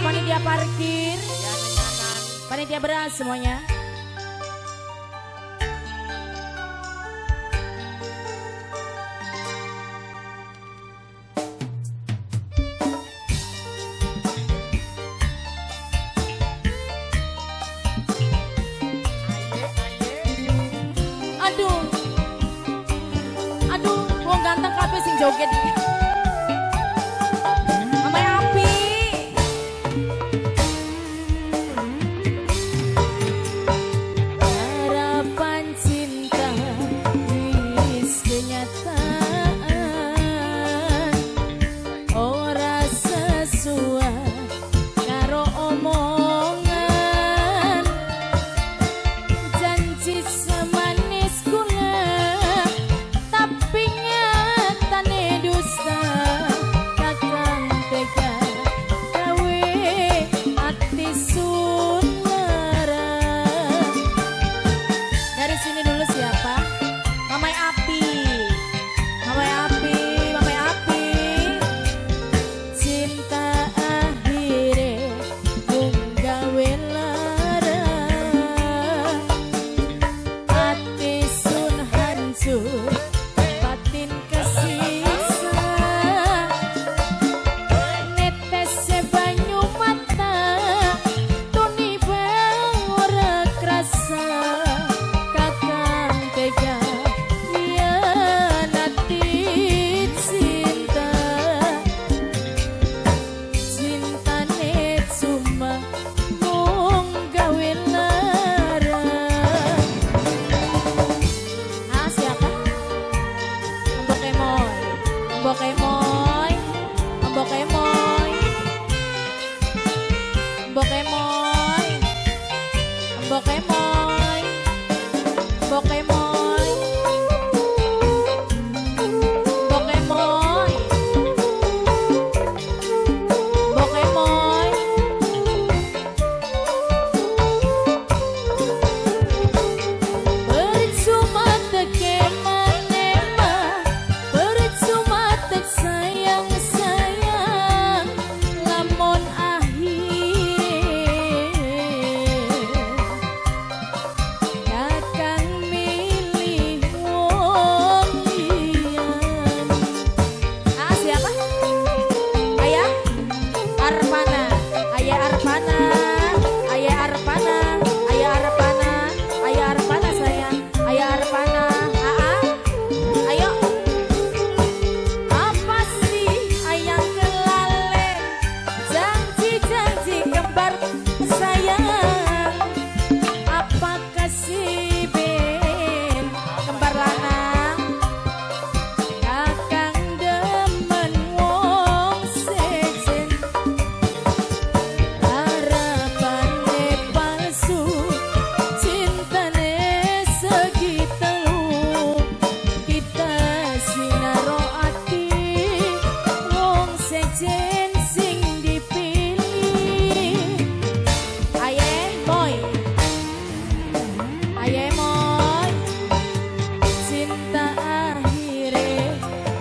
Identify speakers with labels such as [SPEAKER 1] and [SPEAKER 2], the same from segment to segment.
[SPEAKER 1] panitia parkir, panitia beras semuanya. Aduh, wong ganteng kabeh sing joget iki. Amai api. Harapan cinta wis kenyataan, ora sesuai karo omongan, janji semanis gula tapi nyatane dusta. Kakang tega gawe ati sunara. Dari sini dulu siapa? Mamai api, mamai api, mamai api. Cinta akhire mung gawe lara, ati sun hancur, batin kesiksa. Netese banyu mata, tuni bang ora krasa. Kakang tega hianati cinta, cintane cuma mung gawe lara. Ah, siapa? Mbok Emoy, Mbok Emoy, Mbok Emoy, Mbok Emoy, Mbok Emoy, Mbok Emoy, Mbok Emoy, Mbok Emoy. Percuma teke manema, percuma tek sayang-sayang, lamun akhir kakang milih wong liyan. Ah, siapa? Ayah Arpana, Ayah Arpana, Ayah Arpana, Ayah Arpana, Ayah Arpana sayang, Ayah Arpana. Ayo. Apa sih ayang kelalen, janji-janji kembar sayang. Apa kasih ben kembar lanang, kakang demen wong sejen. Harapane palsu, cintane segi telu, kita sinaro ati wong sejen sing dipilih. Aye moy, aye moy, cinta akhire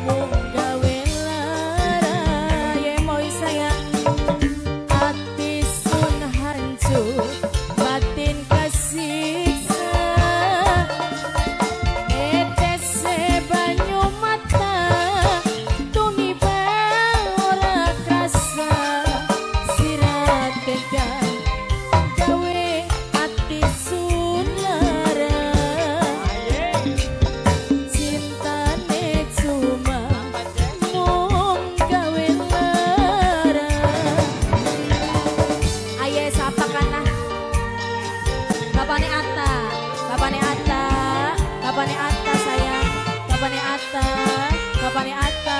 [SPEAKER 1] mung gawe lara. Aye moy sayang, ati sun hancur, batin kesiksa. Netese banyu mata, tuni bang ora krasa. Sirat tegang gawe ati sun lara, cintane cuma mung gawe lara. Aye sapa kana? Bapane Atta, bapane Atta, bapane Atta sayang, bapane Atta, bapane Atta.